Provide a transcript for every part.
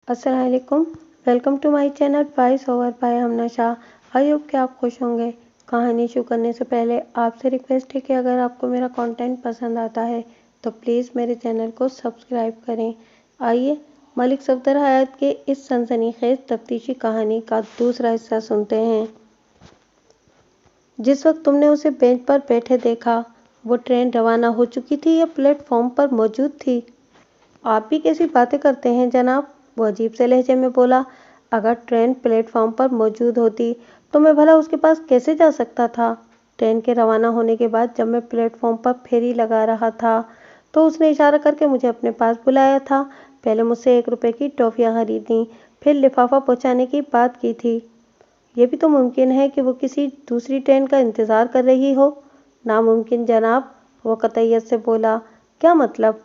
अस्सलाम वालेकुम। Welcome to my channel voice over by Hamna Shah. I hope कि आप खुश होंगे। कहानी शुरू करने से पहले आपसे रिक्वेस्ट है कि अगर आपको मेरा कंटेंट पसंद आता है तो प्लीज़ मेरे चैनल को सब्सक्राइब करें। आइए मलिक सफदर हयात के इस सनसनीखेज तफ्तीशी कहानी का दूसरा हिस्सा सुनते हैं। जिस वक्त तुमने उसे बेंच पर बैठे देखा, वो ट्रेन रवाना हो चुकी थी या प्लेटफॉर्म पर मौजूद थी? आप भी कैसी बातें करते हैं जनाब, वो अजीब से लहजे में बोला। अगर ट्रेन प्लेटफॉर्म पर मौजूद होती तो मैं भला उसके पास कैसे जा सकता था? ट्रेन के रवाना होने के बाद जब मैं प्लेटफॉर्म पर फेरी लगा रहा था तो उसने इशारा करके मुझे अपने पास बुलाया था। पहले मुझसे 1 रुपए की टॉफियाँ खरीदी, फिर लिफाफा पहुँचाने की बात की थी। ये भी तो मुमकिन है कि वो किसी दूसरी ट्रेन का इंतज़ार कर रही हो। नामुमकिन जनाब, वो कतईयत से बोला। क्या मतलब?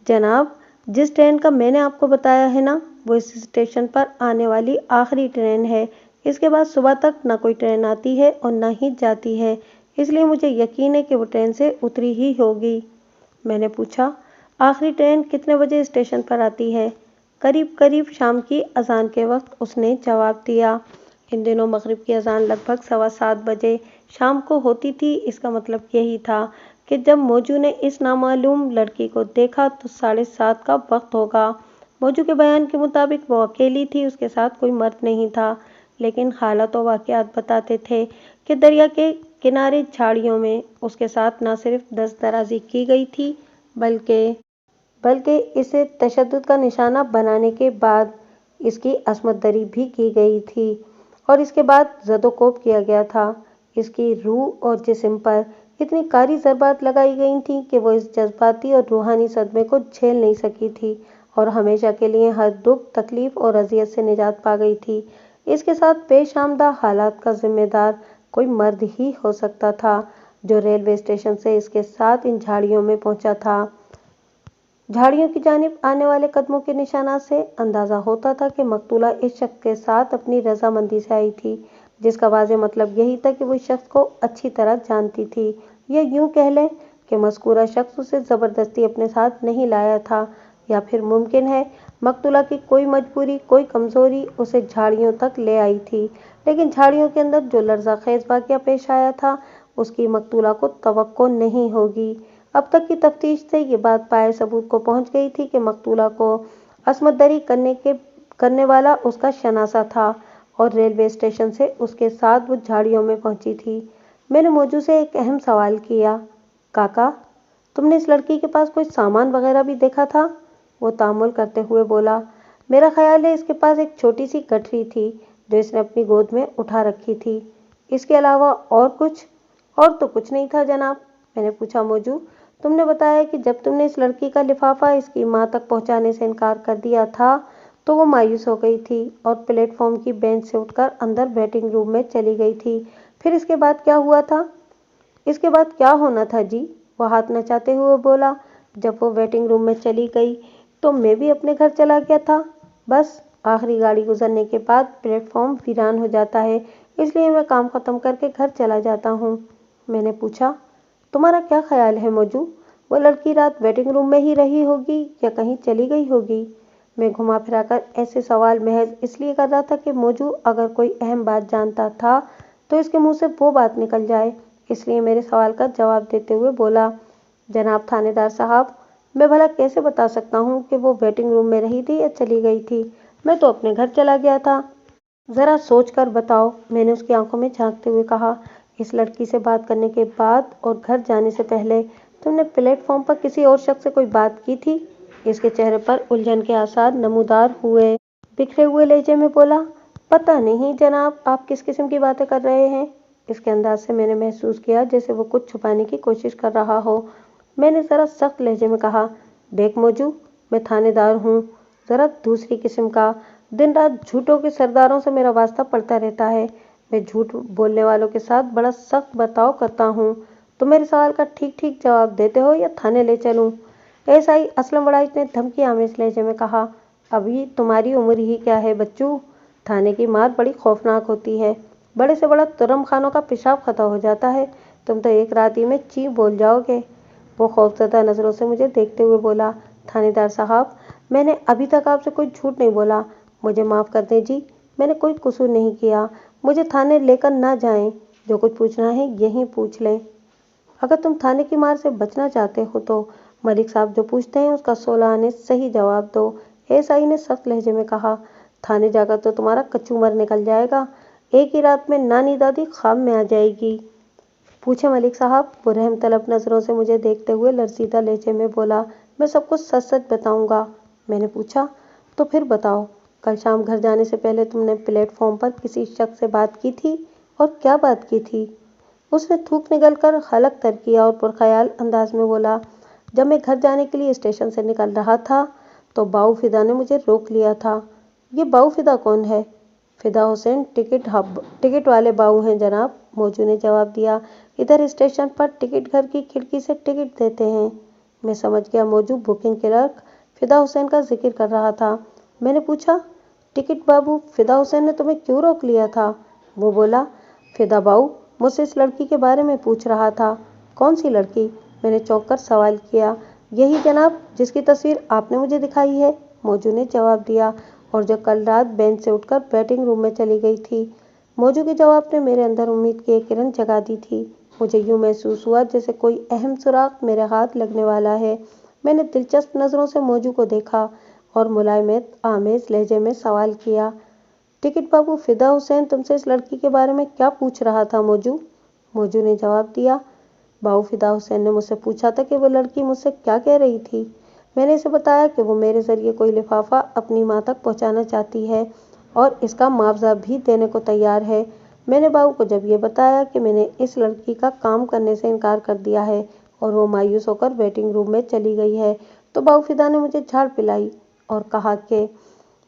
जनाब, जिस ट्रेन का मैंने आपको बताया है ना, वो इस स्टेशन पर आने वाली आखिरी ट्रेन है। इसके बाद सुबह तक ना कोई ट्रेन आती है और ना ही जाती है, इसलिए मुझे यकीन है कि वो ट्रेन से उतरी ही होगी। मैंने पूछा, आखिरी ट्रेन कितने बजे स्टेशन पर आती है? करीब करीब शाम की अजान के वक्त, उसने जवाब दिया। इन दिनों मगरिब की अजान लगभग 7:15 बजे शाम को होती थी। इसका मतलब यही था कि जब मौजू ने इस नामालूम लड़की को देखा तो 7:30 का वक्त होगा। मौजू के बयान के मुताबिक वो अकेली थी, उसके साथ कोई मर्द नहीं था, लेकिन हालात और वाक़यात बताते थे कि दरिया के किनारे झाड़ियों में उसके साथ न सिर्फ दस्तदराजी की गई थी बल्कि इसे तशद्दुद का निशाना बनाने के बाद इसकी असमत दरी भी की गई थी और इसके बाद ज़दोकोब किया गया था। इसकी रूह और जिस्म पर इतनी कारी ज़रबात लगाई गई थी कि वो इस जज्बाती और रूहानी सदमे को झेल नहीं सकी थी और हमेशा के लिए हर दुख, तकलीफ और अजियत से निजात पा गई थी। इसके साथ पेश आमदा हालात का जिम्मेदार कोई मर्द ही हो सकता था जो रेलवे स्टेशन से इसके साथ इन झाड़ियों में पहुंचा था। झाड़ियों की जानिब आने वाले कदमों के निशानात से अंदाज़ा होता था कि मकतूला इस शख्स के साथ अपनी रजामंदी से आई थी, जिसका वाज़ेह मतलब यही था कि वो इस शख्स को अच्छी तरह जानती थी। या यूं कह लें कि मज़कूरा शख्स उसे ज़बरदस्ती अपने साथ नहीं लाया था, या फिर मुमकिन है मकतूला की कोई मजबूरी, कोई कमज़ोरी उसे झाड़ियों तक ले आई थी। लेकिन झाड़ियों के अंदर जो लर्ज़ा खेज़ वाक़या पेश आया था, उसकी मकतूला को तवक्को नहीं होगी। अब तक की तफ्तीश से ये बात पाए सबूत को पहुंच गई थी कि मकतूला को असमत दरी करने वाला उसका शनासा था और रेलवे स्टेशन से उसके साथ वो झाड़ियों में पहुंची थी। मैंने मौजू से एक अहम सवाल किया, काका, तुमने इस लड़की के पास कोई सामान वगैरह भी देखा था? वो तामुल करते हुए बोला, मेरा ख्याल है इसके पास एक छोटी सी गठरी थी जो इसने अपनी गोद में उठा रखी थी। इसके अलावा और कुछ? और तो कुछ नहीं था जनाब। मैंने पूछा, मौजू, तुमने बताया कि जब तुमने इस लड़की का लिफाफा इसकी माँ तक पहुंचाने से इनकार कर दिया था तो वो मायूस हो गई थी और प्लेटफॉर्म की बेंच से उठकर अंदर वेटिंग रूम में चली गई थी। फिर इसके बाद क्या हुआ था? इसके बाद क्या होना था जी, वो हाथ नचाते हुए बोला। जब वो वेटिंग रूम में चली गई तो मैं भी अपने घर चला गया था। बस आखिरी गाड़ी गुजरने के बाद प्लेटफॉर्म वीरान हो जाता है, इसलिए मैं काम ख़त्म करके घर चला जाता हूँ। मैंने पूछा, तुम्हारा क्या ख्याल है मौजू, वो लड़की रात वेटिंग रूम में ही रही होगी या कहीं चली गई होगी? मैं घुमा फिराकर ऐसे सवाल महज इसलिए कर रहा था कि मौजू अगर कोई अहम बात जानता था तो इसके मुंह से वो बात निकल जाए, इसलिए मेरे सवाल का जवाब देते हुए बोला, जनाब थानेदार साहब, मैं भला कैसे बता सकता हूँ कि वो वेटिंग रूम में रही थी या चली गई थी? मैं तो अपने घर चला गया था। ज़रा सोच कर बताओ, मैंने उसकी आंखों में झांकते हुए कहा। इस लड़की से बात करने के बाद और घर जाने से पहले तुमने प्लेटफॉर्म पर किसी और शख्स से कोई बात की थी? इसके चेहरे पर उलझन के आसार नमूदार हुए। बिखरे हुए लहजे में बोला, पता नहीं जनाब, आप किस किस्म की बातें कर रहे हैं? इसके अंदाज से मैंने महसूस किया जैसे वो कुछ छुपाने की कोशिश कर रहा हो। मैंने ज़रा सख्त लहजे में कहा, देख मौजू, मैं थानेदार हूँ, ज़रा दूसरी किस्म का। दिन रात झूठों के सरदारों से मेरा वास्ता पड़ता रहता है। मैं झूठ बोलने वालों के साथ बड़ा सख्त बर्ताव करता हूँ। तो मेरे सवाल का ठीक ठीक जवाब देते हो या थाने ले चलूँ? एसआई असलम वड़ाइच ने धमकी आमेज लहजे में कहा, अभी तुम्हारी उम्र ही क्या है बच्चू? थाने की मार बड़ी खौफनाक होती है। बड़े से बड़ा तुरम खानों का पेशाब खता हो जाता है। तुम तो एक रात ही में ची बोल जाओगे। वो खौफजदा नज़रों से मुझे देखते हुए बोला, थानेदार साहब, میں نے ابھی تک آپ سے کوئی جھوٹ نہیں بولا، مجھے معاف کر دیں جی، میں نے کوئی قصور نہیں کیا، مجھے تھانے لے کر نہ جائیں، جو کچھ پوچھنا ہے یہیں پوچھ لیں۔ اگر تم تھانے کی مار سے بچنا چاہتے ہو تو ملک صاحب جو پوچھتے ہیں اس کا 16 آنے صحیح جواب دو، ایس آئی نے سخت لہجے میں کہا۔ تھانے جا کر تو تمہارا کچومر نکل جائے گا، ایک ہی رات میں نانی دادی خواب میں آ جائے گی۔ پوچھے ملک صاحب، وہ رحم طلب نظروں سے مجھے دیکھتے ہوئے لرزیدہ لہجے میں بولا۔ میں سب کچھ سچ سچ بتاؤں گا۔ میں نے پوچھا، تو پھر بتاؤ، کل شام گھر جانے سے پہلے تم نے پلیٹ فارم پر کسی شخص سے بات کی تھی، اور کیا بات کی تھی؟ اس نے تھوک نگل کر حلق تر کیا اور پرخیال انداز میں بولا، جب میں گھر جانے کے لیے اسٹیشن سے نکل رہا تھا تو باؤ فدا نے مجھے روک لیا تھا۔ یہ باؤ فدا کون ہے؟ فدا حسین ٹکٹ والے باؤ ہیں جناب، موجو نے جواب دیا۔ ادھر اسٹیشن پر ٹکٹ گھر کی کھڑکی سے ٹکٹ دیتے ہیں۔ میں سمجھ گیا موجو بکنگ کلرک فدا حسین کا ذکر کر رہا تھا۔ میں نے پوچھا، ٹکٹ بابو فدا حسین نے تمہیں کیوں روک لیا تھا؟ وہ بولا، فدا باؤ مجھ سے اس لڑکی کے بارے میں پوچھ رہا تھا۔ کون سی لڑکی؟ میں نے چونک کر سوال کیا۔ یہی جناب، جس کی تصویر آپ نے مجھے دکھائی ہے، موجو نے جواب دیا، اور جو کل رات بینچ سے اٹھ کر بیٹنگ روم میں چلی گئی تھی۔ موجو کے جواب نے میرے اندر امید کی ایک کرن جگا دی تھی۔ مجھے یوں محسوس ہوا جیسے کوئی اہم سراغ میرے ہاتھ لگنے والا ہے۔ میں نے دلچسپ نظروں سے موجو کو دیکھا اور ملائمت آمیز لہجے میں سوال کیا، ٹکٹ بابو فدا حسین تم سے اس لڑکی کے بارے میں کیا پوچھ رہا تھا موجو؟ موجو نے جواب دیا، باؤ فدا حسین نے مجھ سے پوچھا تھا کہ وہ لڑکی مجھ سے کیا کہہ رہی تھی۔ میں نے اسے بتایا کہ وہ میرے ذریعے کوئی لفافہ اپنی ماں تک پہنچانا چاہتی ہے اور اس کا معاوضہ بھی دینے کو تیار ہے۔ میں نے باؤ کو جب یہ بتایا کہ میں نے اس لڑکی کا کام کرنے سے انکار کر دیا ہے اور وہ مایوس ہو کر بیٹنگ روم میں چلی گئی ہے، تو باؤ فدا نے مجھے جھاڑ پلائی اور کہا کہ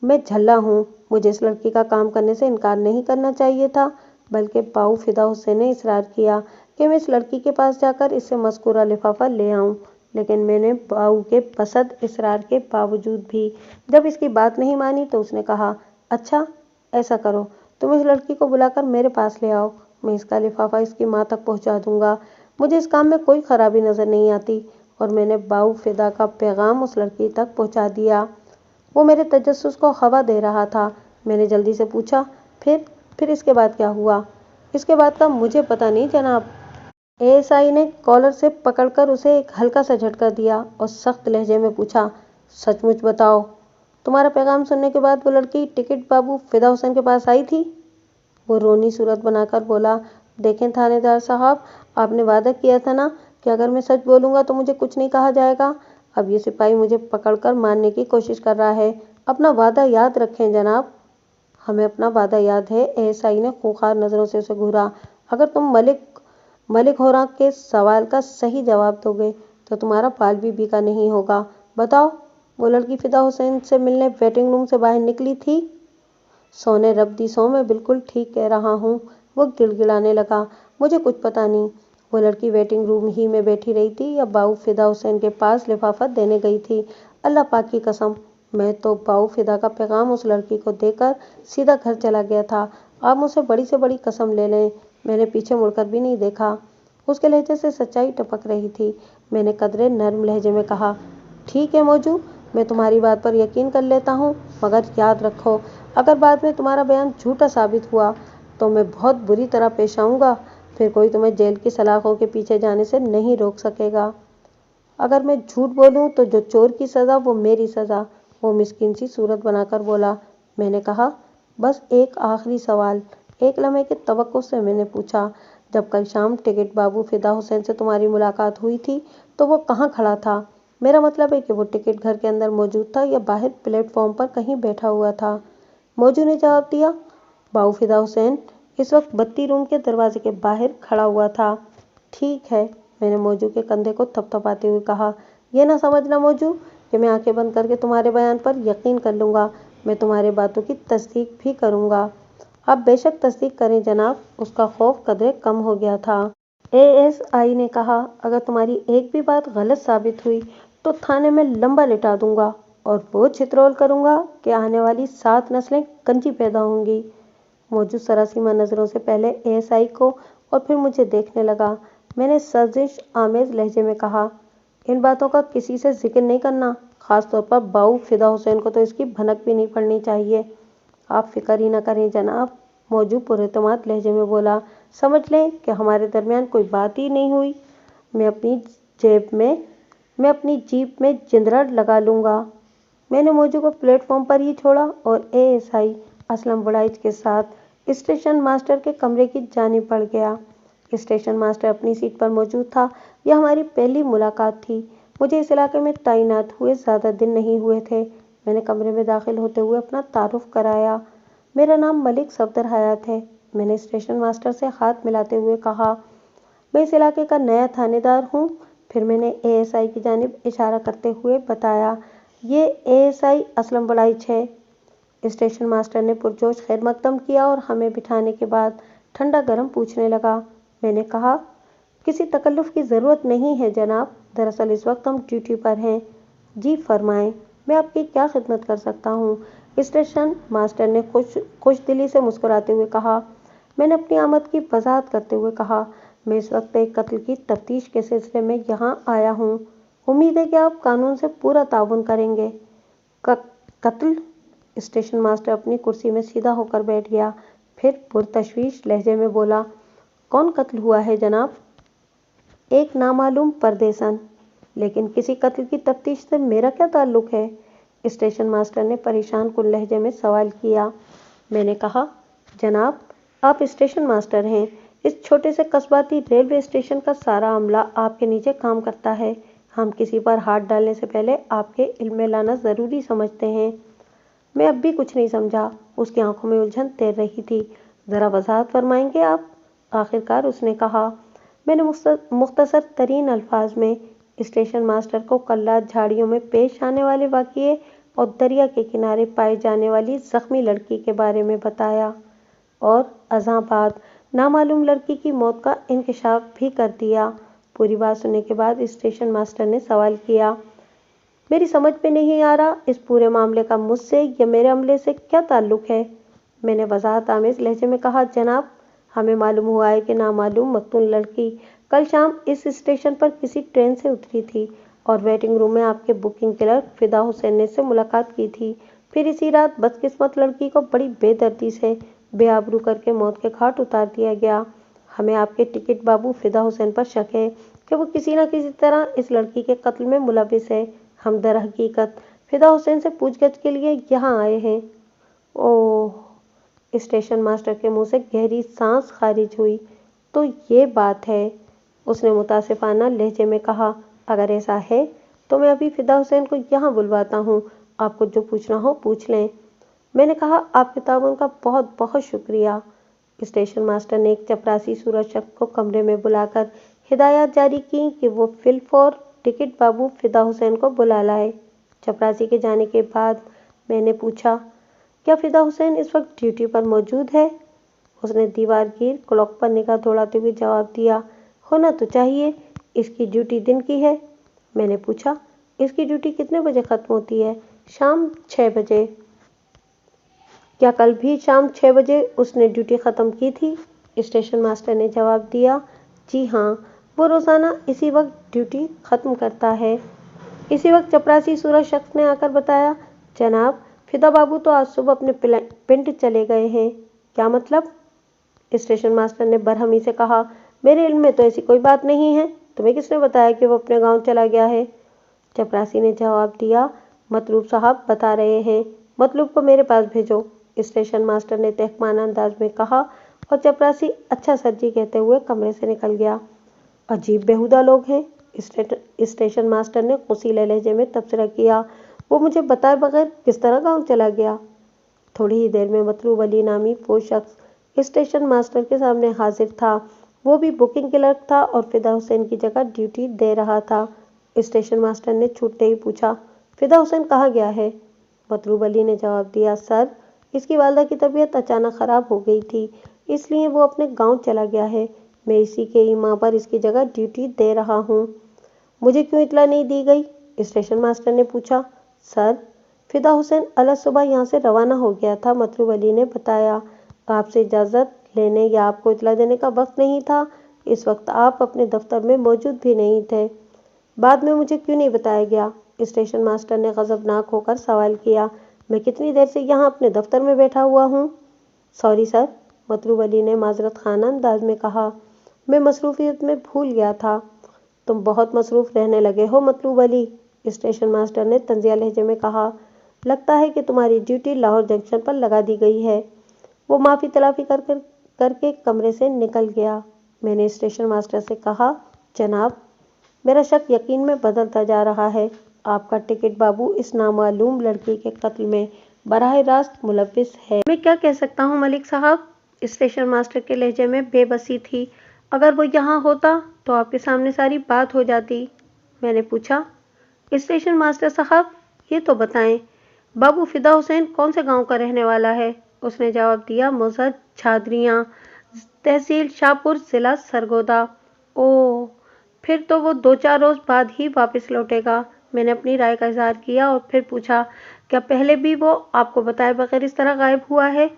میں جھلا ہوں، مجھے اس لڑکی کا کام کرنے سے انکار نہیں کرنا چاہیے تھا، بلکہ باؤ فدا حسین نے اصرار کیا کہ میں اس لڑکی کے پاس جا کر اس سے مذکورہ لفافہ لے آؤں، لیکن میں نے باؤ کے بسد اصرار کے باوجود بھی جب اس کی بات نہیں مانی تو اس نے کہا، اچھا ایسا کرو، تم اس لڑکی کو بلا کر میرے پاس لے آؤ، میں اس کا لفافہ اس کی ماں تک پہنچا دوں گا۔ مجھے اس کام میں کوئی خرابی نظر نہیں آتی، اور میں نے باؤ فدا کا پیغام اس لڑکی تک پہنچا دیا۔ وہ میرے تجسس کو ہوا دے رہا تھا۔ میں نے جلدی سے پوچھا، پھر اس کے بعد کیا ہوا؟ اس کے بعد کا مجھے پتہ نہیں جناب۔ اے ایس آئی نے کالر سے پکڑ کر اسے ایک ہلکا سا جھٹکا دیا اور سخت لہجے میں پوچھا، سچ مچ بتاؤ، تمہارا پیغام سننے کے بعد وہ لڑکی ٹکٹ بابو فدا حسین کے پاس آئی تھی؟ وہ رونی صورت بنا کر بولا، دیکھیں تھانے دار صاحب، آپ نے وعدہ کیا تھا نا کہ اگر میں سچ بولوں گا تو مجھے کچھ نہیں کہا جائے گا۔ اب یہ سپاہی مجھے پکڑ کر مارنے کی کوشش کر رہا ہے، اپنا وعدہ یاد رکھیں جناب۔ ہمیں اپنا وعدہ یاد ہے، اے ایس آئی نے خوخار نظروں سے اسے گھورا۔ اگر تم ملک ہوراں کے سوال کا صحیح جواب دو گے تو تمہارا بال بھی بیکا نہیں ہوگا۔ بتاؤ، وہ لڑکی فدا حسین سے ملنے ویٹنگ روم سے باہر نکلی تھی؟ سو نے رب دی سو، میں بالکل ٹھیک کہہ رہا ہوں، وہ گڑ گڑانے لگا۔ مجھے کچھ پتہ نہیں، وہ لڑکی ویٹنگ روم ہی میں بیٹھی رہی تھی یا باؤ فدا حسین کے پاس لفافہ دینے گئی تھی؟ اللہ پاک کی قسم، میں تو باؤ فدا کا پیغام اس لڑکی کو دے کر سیدھا گھر چلا گیا تھا۔ آپ مجھ سے بڑی سے بڑی قسم لے لیں، میں نے پیچھے مڑ کر بھی نہیں دیکھا۔ اس کے لہجے سے سچائی ٹپک رہی تھی۔ میں نے قدرے نرم لہجے میں کہا، ٹھیک ہے موجو، میں تمہاری بات پر یقین کر لیتا ہوں، مگر یاد رکھو، اگر بعد میں تمہارا بیان جھوٹا ثابت ہوا تو میں بہت بری طرح پیش آؤں گا، پھر کوئی تمہیں جیل کی سلاخوں کے پیچھے جانے سے نہیں روک سکے گا۔ اگر میں جھوٹ بولوں تو جو چور کی سزا وہ میری سزا، وہ مسکین سی صورت بنا کر بولا۔ میں نے کہا، بس ایک آخری سوال۔ ایک لمحے کی توقع سے میں نے پوچھا، جب کل شام ٹکٹ بابو فدا حسین سے تمہاری ملاقات ہوئی تھی تو وہ کہاں کھڑا تھا؟ میرا مطلب ہے کہ وہ ٹکٹ گھر کے اندر موجود تھا یا باہر پلیٹ فارم پر کہیں بیٹھا ہوا تھا؟ موجو نے جواب دیا، باؤ فدا حسین اس وقت بتی روم کے دروازے کے باہر کھڑا ہوا تھا۔ ٹھیک ہے، میں نے موجو کے کندھے کو تھپتھپاتے ہوئے کہا، یہ نہ سمجھنا موجو کہ میں آنکھیں بند کر کے تمہارے بیان پر یقین کر لوں گا، میں تمہاری باتوں کی تصدیق بھی کروں گا۔ آپ بے شک تصدیق کریں جناب۔ اس کا خوف قدرے کم ہو گیا تھا۔ اے ایس آئی نے کہا، اگر تمہاری ایک بھی بات غلط ثابت ہوئی تو تھانے میں لمبا لٹا دوں گا اور وہ چھترول کروں گا کہ آنے والی 7 نسلیں گنجی پیدا ہوں گی۔ موجو سراسیمہ نظروں سے پہلے اے ایس آئی کو اور پھر مجھے دیکھنے لگا۔ میں نے سرزش آمیز لہجے میں کہا، ان باتوں کا کسی سے ذکر نہیں کرنا، خاص طور پر باؤ فدا حسین کو تو اس کی بھنک بھی نہیں پڑنی چاہیے۔ آپ فکر ہی نہ کریں جناب، موجو پراعتماد لہجے میں بولا۔ سمجھ لیں کہ ہمارے درمیان کوئی بات ہی نہیں ہوئی۔ میں اپنی جیپ میں جندرڑ لگا لوں گا۔ میں نے موجو کو پلیٹ فارم پر ہی چھوڑا اور ASI اسلم بڑائچ کے ساتھ اسٹیشن ماسٹر کے کمرے کی جانب بڑھ گیا۔ اسٹیشن ماسٹر اپنی سیٹ پر موجود تھا۔ یہ ہماری پہلی ملاقات تھی۔ مجھے اس علاقے میں تعینات ہوئے زیادہ دن نہیں ہوئے تھے۔ میں نے کمرے میں داخل ہوتے ہوئے اپنا تعارف کرایا۔ میرا نام ملک صفدر حیات ہے۔ میں نے اسٹیشن ماسٹر سے ہاتھ ملاتے ہوئے کہا، میں اس علاقے کا نیا تھانے دار ہوں۔ پھر میں نے ASI کی جانب اشارہ کرتے ہوئے بتایا، یہ ASI اسلم بڑائچ ہے۔ اسٹیشن ماسٹر نے پرجوش خیر مقدم کیا اور ہمیں بٹھانے کے بعد ٹھنڈا گرم پوچھنے لگا۔ میں نے کہا، کسی تکلف کی ضرورت نہیں ہے جناب، دراصل اس وقت ہم ڈیوٹی پر ہیں۔ جی فرمائیں، میں آپ کی کیا خدمت کر سکتا ہوں؟ اسٹیشن ماسٹر نے خوش دلی سے مسکراتے ہوئے کہا۔ میں نے اپنی آمد کی وضاحت کرتے ہوئے کہا، میں اس وقت ایک قتل کی تفتیش کے سلسلے میں یہاں آیا ہوں۔ امید ہے کہ آپ قانون سے پورا تعاون کریں گے۔ قتل؟ اسٹیشن ماسٹر اپنی کرسی میں سیدھا ہو کر بیٹھ گیا، پھر پرتشویش لہجے میں بولا، کون قتل ہوا ہے جناب؟ ایک نامعلوم پردیسن۔ لیکن کسی قتل کی تفتیش سے میرا کیا تعلق ہے؟ اسٹیشن ماسٹر نے پریشان کن لہجے میں سوال کیا۔ میں نے کہا، جناب، آپ اسٹیشن ماسٹر ہیں۔ اس چھوٹے سے قصباتی ریلوے اسٹیشن کا سارا عملہ آپ کے نیچے کام کرتا ہے۔ ہم کسی پر ہاتھ ڈالنے سے پہلے آپ کے علم میں لانا ضروری سمجھتے ہیں۔ میں اب بھی کچھ نہیں سمجھا۔ اس کی آنکھوں میں الجھن تیر رہی تھی۔ ذرا وضاحت فرمائیں گے آپ؟ آخرکار اس نے کہا۔ میں نے مختصر ترین الفاظ میں اسٹیشن ماسٹر کو کلات جھاڑیوں میں پیش آنے والے واقعے اور دریا کے کنارے پائی جانے والی زخمی لڑکی کے بارے میں بتایا، اور ازاں بعد نامعلوم لڑکی کی موت کا انکشاف بھی کر دیا۔ پوری بات سننے کے بعد اسٹیشن ماسٹر نے سوال کیا، میری سمجھ میں نہیں آ رہا، اس پورے معاملے کا مجھ سے یا میرے عملے سے کیا تعلق ہے؟ میں نے وضاحت آمیز لہجے میں کہا، جناب، ہمیں معلوم ہوا ہے کہ نامعلوم مقتول لڑکی کل شام اس اسٹیشن پر کسی ٹرین سے اتری تھی اور ویٹنگ روم میں آپ کے بکنگ کلرک فدا حسین نے اس سے ملاقات کی تھی۔ پھر اسی رات بدقسمت لڑکی کو بڑی بے دردی سے بے آبرو کر کے موت کے گھاٹ اتار دیا گیا۔ ہمیں آپ کے ٹکٹ بابو فدا حسین پر شک ہے کہ وہ کسی نہ کسی طرح اس لڑکی کے قتل میں ملوث ہے۔ ہم در حقیقت فدا حسین سے پوچھ گچھ کے لیے یہاں آئے ہیں۔ اوہ! اسٹیشن ماسٹر کے منہ سے گہری سانس خارج ہوئی۔ تو یہ بات ہے، اس نے متاسفانہ لہجے میں کہا۔ اگر ایسا ہے تو میں ابھی فدا حسین کو یہاں بلواتا ہوں، آپ کو جو پوچھنا ہو پوچھ لیں۔ میں نے کہا، آپ کے تعاون کا بہت بہت شکریہ۔ اسٹیشن ماسٹر نے ایک چپراسی صورت شخص کو کمرے میں بلا کر ہدایات جاری کی کہ وہ فی الفور ٹکٹ بابو فدا حسین کو بلا لائے۔ چپراسی کے جانے کے بعد میں نے پوچھا، کیا فدا حسین اس وقت ڈیوٹی پر موجود ہے؟ اس نے دیوار گیر کلاک پر نگاہ دوڑاتے ہوئے جواب دیا، ہونا تو چاہیے، اس کی ڈیوٹی دن کی ہے۔ میں نے پوچھا، اس کی ڈیوٹی کتنے بجے ختم ہوتی ہے؟ شام 6 بجے۔ کیا کل بھی شام 6 بجے اس نے ڈیوٹی ختم کی تھی؟ اسٹیشن ماسٹر نے جواب دیا، جی ہاں، وہ روزانہ اسی وقت ڈیوٹی ختم کرتا ہے۔ اسی وقت چپراسی صورت شخص نے آ کر بتایا، جناب، فدا بابو تو آج صبح اپنے پنڈ چلے گئے ہیں۔ کیا مطلب؟ اسٹیشن ماسٹر نے برہمی سے کہا، میرے علم میں تو ایسی کوئی بات نہیں ہے، تمہیں کس نے بتایا کہ وہ اپنے گاؤں چلا گیا ہے؟ چپراسی نے جواب دیا، مطلوب صاحب بتا رہے ہیں، مطلوب کو میرے پاس بھیجو، اسٹیشن ماسٹر نے تحقیرانہ انداز میں کہا، اور چپراسی اچھا سر جی کہتے ہوئے کمرے سے نکل گیا۔ عجیب بیہودہ لوگ ہیں، اسٹیشن ماسٹر نے غصیلے لہجے میں تبصرہ کیا، وہ مجھے بتائے بغیر کس طرح گاؤں چلا گیا؟ تھوڑی ہی دیر میں مطلوب علی نامی وہ شخص اسٹیشن ماسٹر کے سامنے حاضر تھا۔ وہ بھی بکنگ کلرک تھا اور فدا حسین کی جگہ ڈیوٹی دے رہا تھا۔ اسٹیشن ماسٹر نے چھوٹتے ہی پوچھا، فدا حسین کہاں گیا ہے؟ مطلوب علی نے جواب دیا، سر، اس کی والدہ کی طبیعت اچانک خراب ہو گئی تھی، اس لیے وہ اپنے گاؤں چلا گیا ہے۔ میں اسی کے ایما پر اس کی جگہ ڈیوٹی دے رہا ہوں۔ مجھے کیوں اطلاع نہیں دی گئی؟ اسٹیشن ماسٹر نے پوچھا۔ سر، فدا حسین الگ صبح یہاں سے روانہ ہو گیا تھا، مطلوب علی نے بتایا۔ آپ سے اجازت لینے یا آپ کو اطلاع دینے کا وقت نہیں تھا، اس وقت آپ اپنے دفتر میں موجود بھی نہیں تھے۔ بعد میں مجھے کیوں نہیں بتایا گیا؟ स्टेशन मास्टर ने गजबनाक होकर सवाल किया। मैं कितनी देर से यहाँ अपने दफ्तर में बैठा हुआ हूँ। सॉरी सर, मतलूब अली ने माजरत खाना अंदाज में कहा। मैं मसरूफियत में भूल गया था। तुम बहुत मसरूफ रहने लगे हो मतलूब अली, स्टेशन मास्टर ने तंजिया लहजे में कहा। लगता है कि तुम्हारी ड्यूटी लाहौर जंक्शन पर लगा दी गई है। वो माफ़ी तलाफी करके कमरे से निकल गया। मैंने स्टेशन मास्टर से कहा, जनाब, मेरा शक यकीन में बदलता जा रहा है। आपका टिकट बाबू इस नामालूम लड़की के कत्ल में बराह रास्त मुलव्विस है। मैं क्या कह सकता हूँ मलिक साहब, स्टेशन मास्टर के लहजे में बेबसी थी। अगर वो यहाँ होता तो आपके सामने सारी बात हो जाती। मैंने पूछा, स्टेशन मास्टर साहब, ये तो बताएं, बाबू फिदा हुसैन कौन से गांव का रहने वाला है। उसने जवाब दिया, मोज़द झादरियाँ, तहसील शाहपुर, जिला सरगोदा। ओह, फिर तो वो 2-4 रोज बाद ही वापस लौटेगा। मैंने अपनी राय का इजहार किया और फिर पूछा, क्या पहले भी वो आपको बताए बगैर इस तरह गायब हुआ है।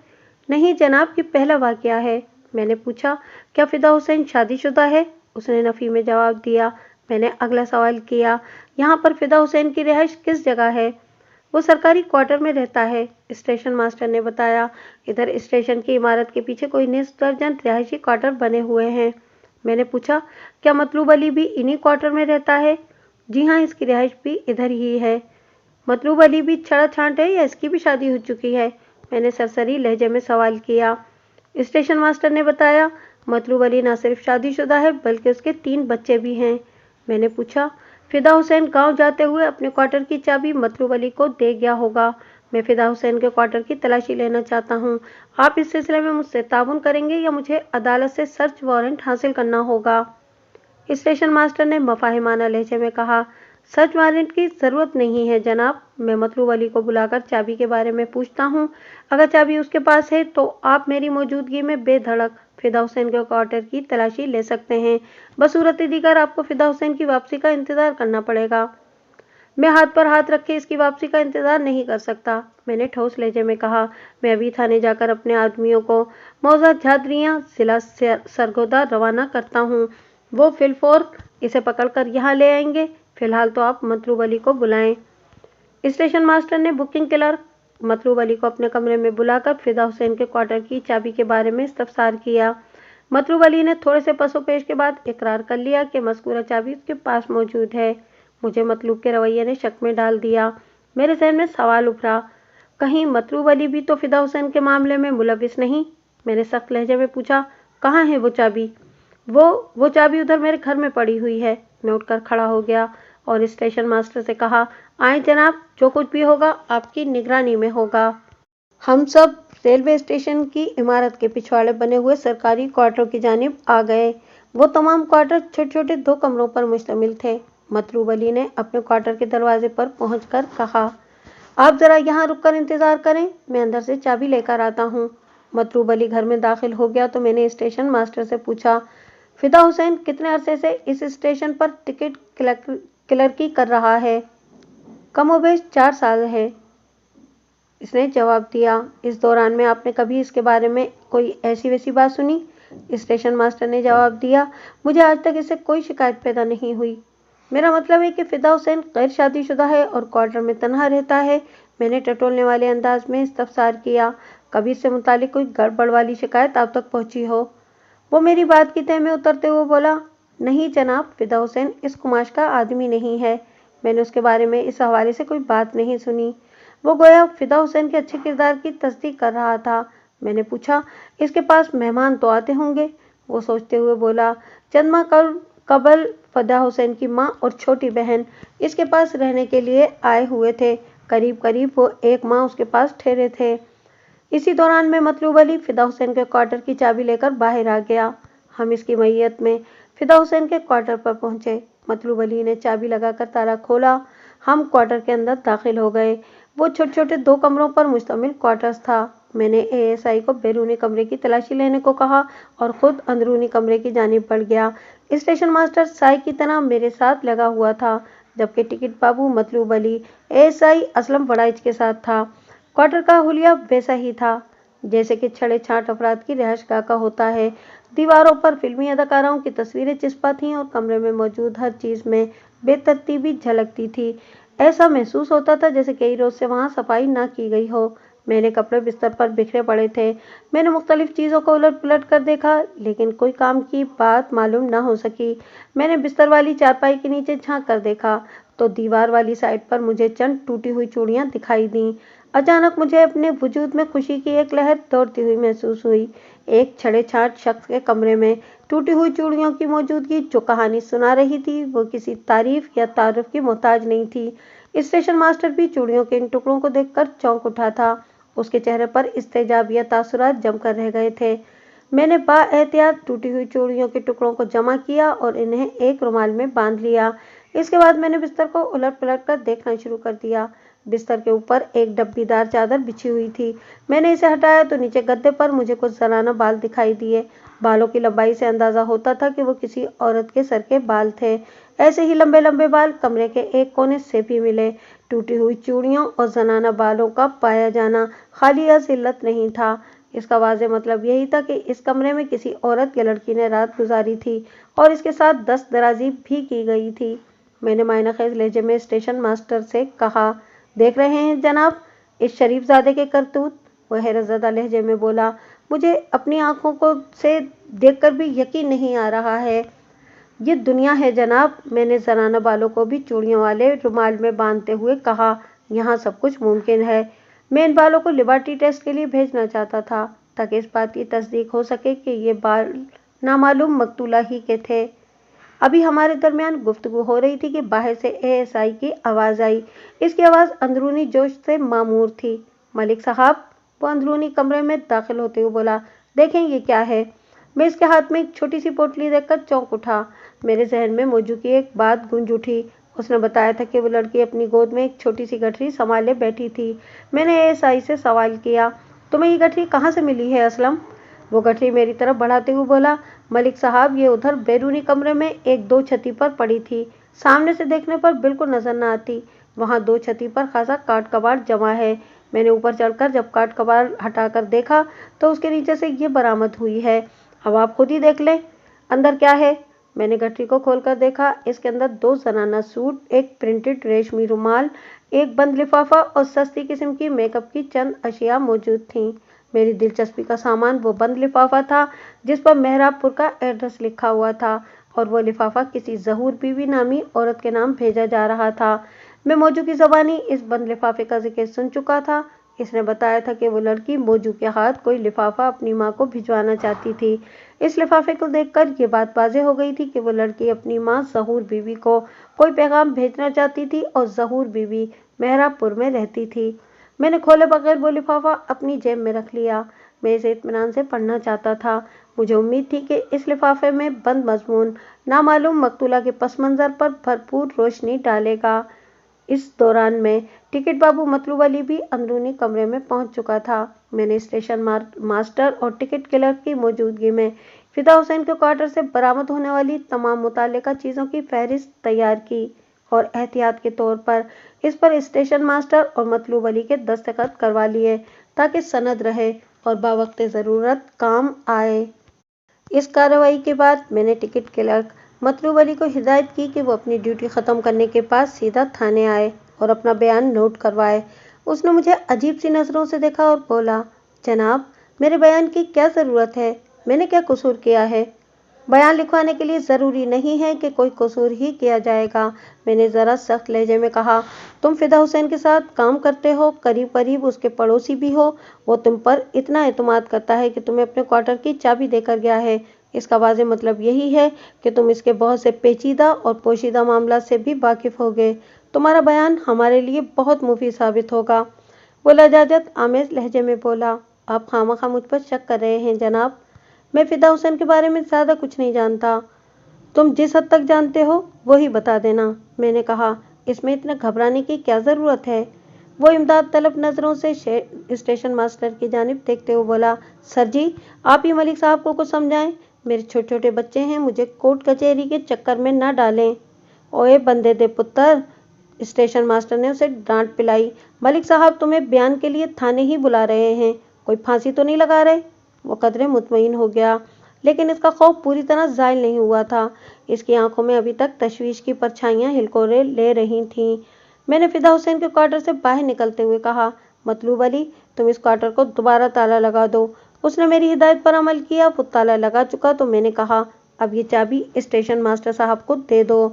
नहीं जनाब, ये पहला वाकया है। मैंने पूछा, क्या फिदा हुसैन शादीशुदा है। उसने नफी में जवाब दिया। मैंने अगला सवाल किया, यहाँ पर फिदा हुसैन की रिहाइश किस जगह है। वो सरकारी क्वार्टर में रहता है, स्टेशन मास्टर ने बताया। इधर स्टेशन की इमारत के पीछे कोई निस्फ दर्जन रिहायशी क्वार्टर बने हुए हैं। मैंने पूछा, क्या मतलूब अली भी इन्हीं क्वार्टर में रहता है। जी हाँ, इसकी रिहाइश भी इधर ही है। मतलूब अली भी छड़ा छांट है या इसकी भी शादी हो चुकी है। मैंने सरसरी लहजे में सवाल किया। स्टेशन मास्टर ने बताया, मतलूब अली न सिर्फ शादीशुदा है बल्कि उसके 3 बच्चे भी हैं। मैंने पूछा, फिदा हुसैन गांव जाते हुए अपने क्वार्टर की चाबी मतलूब अली को दे गया होगा। मैं फिदा हुसैन के क्वार्टर की तलाशी लेना चाहता हूँ। आप इस सिलसिले में मुझसे ताउन करेंगे या मुझे अदालत से सर्च वारंट हासिल करना होगा। स्टेशन मास्टर ने मफाहिमाना लहजे में कहा, सर्च वारंट की जरूरत नहीं है जनाब। मैं मतलूब अली को बुलाकर चाबी के बारे में पूछता हूँ। अगर चाबी उसके पास है तो आप मेरी मौजूदगी में बेधड़क फिदा हुसैन के क्वार्टर की तलाशी ले सकते हैं। बसूरत दीगर आपको फिदा हुसैन की वापसी का इंतजार करना पड़ेगा। मैं हाथ पर हाथ रखे इसकी वापसी का इंतजार नहीं कर सकता, मैंने ठोस लहजे में कहा। मैं अभी थाने जाकर अपने आदमियों को मौजा झादरियाँ जिला सरगोदा रवाना करता हूँ। वो फिलफौर इसे पकड़कर यहाँ ले आएंगे। फिलहाल तो आप मतलूब अली को बुलाएं। स्टेशन मास्टर ने बुकिंग क्लर्क मतलूब अली को अपने कमरे में बुलाकर फिदा हुसैन के क्वार्टर की चाबी के बारे में इस्तफसार किया। मतलूब अली ने थोड़े से पसोपेश के बाद इकरार कर लिया कि मज़कूरा चाबी उसके पास मौजूद है। मुझे मतलूब के रवैये ने शक में डाल दिया। मेरे जहन में सवाल उभरा, कहीं मतलूब अली भी तो फिदा हुसैन के मामले में मुलविस नहीं। मैंने सख्त लहजे में पूछा, कहाँ है वो चाबी। वो चाबी उधर मेरे घर में पड़ी हुई है। मैं उठकर खड़ा हो गया और स्टेशन मास्टर से कहा, आए जनाब, जो कुछ भी होगा आपकी निगरानी में होगा। हम सब रेलवे स्टेशन की इमारत के पिछवाड़े बने हुए सरकारी क्वार्टरों की जानिब आ गए। वो तमाम क्वार्टर छोटे छोटे 2 कमरों पर मुश्तमिल थे। मतलूब अली ने अपने क्वार्टर के दरवाजे पर पहुंचकर कहा, आप जरा यहाँ रुककर इंतजार करें, मैं अंदर से चाबी लेकर आता हूँ। मतलूब अली घर में दाखिल हो गया तो मैंने स्टेशन मास्टर से पूछा, फिदा हुसैन कितने अरसे से इस स्टेशन पर टिकट क्लर्की कर रहा है। कमोबेश 4 साल है, इसने जवाब दिया। इस दौरान में आपने कभी इसके बारे में कोई ऐसी वैसी बात सुनी। स्टेशन मास्टर ने जवाब दिया, मुझे आज तक इससे कोई शिकायत पैदा नहीं हुई। मेरा मतलब है कि फिदा हुसैन गैर शादीशुदा है और क्वार्टर में तन्हा रहता है। मैंने टटोलने वाले अंदाज में इस्तफसार किया, कभी इससे मुतालिक कोई गड़बड़ वाली शिकायत आप तक पहुंची हो। वो मेरी बात की तह में उतरते हुए बोला, नहीं जनाब, फिदा हुसैन इस कुमाश का आदमी नहीं है। मैंने उसके बारे में इस हवाले से कोई बात नहीं सुनी। वो गोया फिदा हुसैन के अच्छे किरदार की तस्दीक कर रहा था। मैंने पूछा, इसके पास मेहमान तो आते होंगे। वो सोचते हुए बोला, चंद माह कबल फिदा हुसैन की माँ और छोटी बहन इसके पास रहने के लिए आए हुए थे। करीब करीब वो 1 माह उसके पास ठहरे थे। इसी दौरान में मतलूब अली फिदा हुसैन के क्वार्टर की चाबी लेकर बाहर आ गया। हम इसकी मैयत में फिदा हुसैन के क्वार्टर पर पहुंचे। मतलूब अली ने चाबी लगाकर ताला खोला। हम क्वार्टर के अंदर दाखिल हो गए। वो छोटे छोटे 2 कमरों पर मुश्तमिल क्वार्टर्स था। मैंने एएसआई को बैरूनी कमरे की तलाशी लेने को कहा और खुद अंदरूनी कमरे की जानिब बढ़ गया। स्टेशन मास्टर साई की तरह मेरे साथ लगा हुआ था, जबकि टिकट बाबू मतलूब अली एएसआई असलम वड़ाइच के साथ था। क्वार्टर का हुलिया वैसा ही था जैसे कि छड़े छाट अफराद की रिहाइशगाह का होता है। दीवारों पर फिल्मी अदाकाराओं की तस्वीरें चिपका थीं और कमरे में मौजूद हर चीज़ में बेतरतीबी झलकती थी। ऐसा महसूस होता था जैसे कई रोज से वहां सफाई ना की गई हो। मेरे कपड़े बिस्तर पर बिखरे पड़े थे। मैंने मुख्तलिफ चीजों को उलट पुलट कर देखा, लेकिन कोई काम की बात मालूम ना हो सकी। मैंने बिस्तर वाली चारपाई के नीचे झांक कर देखा तो दीवार वाली साइड पर मुझे चंद टूटी हुई चूड़ियां दिखाई दी। अचानक मुझे अपने वजूद में खुशी की एक लहर दौड़ती हुई महसूस हुई। एक छड़े छाट शख्स के कमरे में टूटी हुई चूड़ियों की मौजूदगी जो कहानी सुना रही थी वो किसी तारीफ या तारुफ की मोहताज नहीं थी। स्टेशन मास्टर भी चूड़ियों के इन टुकड़ों को देखकर चौंक उठा था। उसके चेहरे पर इस्तेजाब या तासुरात जमकर रह गए थे। मैंने बाएहतियात टूटी हुई चूड़ियों के टुकड़ों को जमा किया और इन्हें एक रुमाल में बांध लिया। इसके बाद मैंने बिस्तर को उलट पलट कर देखना शुरू कर दिया। बिस्तर के ऊपर एक डब्बीदार चादर बिछी हुई थी। मैंने इसे हटाया तो नीचे गद्दे पर मुझे कुछ जनाना बाल दिखाई दिए। बालों की लंबाई से अंदाजा होता था कि वो किसी औरत के सर के बाल थे। ऐसे ही लंबे लंबे बाल कमरे के एक कोने से भी मिले। टूटी हुई चूड़ियों और जनाना बालों का पाया जाना खाली या जिल्लत नहीं था। इसका वाज़ेह मतलब यही था कि इस कमरे में किसी औरत या लड़की ने रात गुजारी थी और इसके साथ दस्त दराजी भी की गई थी। मैंने मायनाखेज लहजे में स्टेशन मास्टर से कहा, देख रहे हैं जनाब इस शरीफजादे के करतूत। वह हैरतज़दा लहजे में बोला, मुझे अपनी आंखों को से देखकर भी यकीन नहीं आ रहा है। ये दुनिया है जनाब। मैंने जनाना बालों को भी चूड़ियों वाले रुमाल में बांधते हुए कहा, यहाँ सब कुछ मुमकिन है। मैं इन बालों को लिबर्टी टेस्ट के लिए भेजना चाहता था ताकि इस बात की तस्दीक हो सके कि ये बाल नामालूम मकतूला ही के थे। अभी हमारे दरमियान गुफ्तगू हो रही थी कि बाहर से एएसआई की आवाज़ आई। इसकी आवाज़ अंदरूनी जोश से मामूर थी। मलिक साहब, वो अंदरूनी कमरे में दाखिल होते हुए बोला, देखें ये क्या है। मैं इसके हाथ में एक छोटी सी पोटली देखकर चौंक उठा। मेरे जहन में मौजू की एक बात गूंज उठी। उसने बताया था कि वो लड़की अपनी गोद में एक छोटी सी गठरी संभाले बैठी थी। मैंने एएसआई से सवाल किया, तुम्हें ये गठरी कहाँ से मिली है असलम। वो गठरी मेरी तरफ बढ़ाते हुए बोला, मलिक साहब ये उधर बैरूनी कमरे में एक दो छती पर पड़ी थी। सामने से देखने पर बिल्कुल नजर न आती। वहाँ दो छती पर खासा काट कबाड़ जमा है। मैंने ऊपर चढ़कर जब काट कबाड़ हटाकर देखा तो उसके नीचे से ये बरामद हुई है। अब आप खुद ही देख लें अंदर क्या है। मैंने गठरी को खोलकर देखा। इसके अंदर दो जनाना सूट, एक प्रिंटेड रेशमी रुमाल, एक बंद लिफाफा और सस्ती किस्म की मेकअप की चंद अशिया मौजूद थीं। मेरी दिलचस्पी का सामान वो बंद लिफाफा था जिस पर मेहराबपुर का एड्रेस लिखा हुआ था और वो लिफाफा किसी जहूर बीवी नामी औरत के नाम भेजा जा रहा था। मैं मौजू की ज़बानी इस बंद लिफाफे का जिक्र सुन चुका था। इसने बताया था कि वो लड़की मौजू के हाथ कोई लिफाफा अपनी माँ को भिजवाना चाहती थी। इस लिफाफे को देखकर ये बात वाज़ेह हो गई थी कि वो लड़की अपनी माँ जहूर बीवी को कोई पैगाम भेजना चाहती थी और जहूर बीवी मेहराबपुर में रहती थी। मैंने खोले बगैर वो लिफाफा अपनी जेब में रख लिया। मैं इसे इत्मीनान से पढ़ना चाहता था। मुझे उम्मीद थी कि इस लिफाफे में बंद मजमून नामालूम मकतूला के पस मंज़र पर भरपूर रोशनी डालेगा। इस दौरान में टिकट बाबू मतलूब अली भी अंदरूनी कमरे में पहुंच चुका था। मैंने स्टेशन मास्टर और टिकट क्लर्क की मौजूदगी में फिदा हुसैन के क्वार्टर से बरामद होने वाली तमाम मुतल्लिका चीज़ों की फहरिस्त तैयार की और एहतियात के तौर पर इस पर स्टेशन मास्टर और मतलूब अली के दस्तखत करवा लिए ताकि सनद रहे और बावक़्ते ज़रूरत काम आए। इस कार्रवाई के बाद मैंने टिकट क्लर्क मतलूब अली को हिदायत की कि वो अपनी ड्यूटी ख़त्म करने के बाद सीधा थाने आए और अपना बयान नोट करवाए। उसने मुझे अजीब सी नज़रों से देखा और बोला, जनाब मेरे बयान की क्या ज़रूरत है, मैंने क्या कसूर किया है। बयान लिखवाने के लिए ज़रूरी नहीं है कि कोई कसूर ही किया जाएगा। मैंने ज़रा सख्त लहजे में कहा, तुम फिदा हुसैन के साथ काम करते हो, करीब करीब उसके पड़ोसी भी हो। वो तुम पर इतना एतमाद करता है कि तुम्हें अपने क्वार्टर की चाबी देकर गया है। इसका वाज़ेह मतलब यही है कि तुम इसके बहुत से पेचीदा और पोशीदा मामला से भी वाकिफ़ होगे। तुम्हारा बयान हमारे लिए बहुत मुफीद साबित होगा। वो लजाजत आमेज लहजे में बोला, आप खामखा मुझ पर शक कर रहे हैं जनाब। मैं फिदा हुसैन के बारे में ज़्यादा कुछ नहीं जानता। तुम जिस हद तक जानते हो वही बता देना। मैंने कहा, इसमें इतना घबराने की क्या ज़रूरत है। वो इमदाद तलब नज़रों से स्टेशन मास्टर की जानिब देखते हुए बोला, सर जी आप ही मलिक साहब को कुछ समझाएं। मेरे छोटे छोटे बच्चे हैं, मुझे कोर्ट कचहरी के चक्कर में न डालें। ओए बंदे दे पुत्र, स्टेशन मास्टर ने उसे डांट पिलाई। मलिक साहब तुम्हें बयान के लिए थाने ही बुला रहे हैं, कोई फांसी तो नहीं लगा रहे। वो कदरे मुतमईन हो गया, लेकिन इसका खौफ पूरी तरह ज़ायल नहीं हुआ था। इसकी आंखों में अभी तक तशवीश की परछाइयाँ हिलकोरे ले रही थीं। میں نے فدا حسین کے کوارٹر سے باہر نکلتے ہوئے کہا، مطلوب علی، تم اس کوارٹر کو دوبارہ تالا لگا دو۔ اس نے میری ہدایت پر عمل کیا۔ وہ تالا لگا چکا تو میں نے کہا، اب یہ چابی اسٹیشن ماسٹر صاحب کو دے دو۔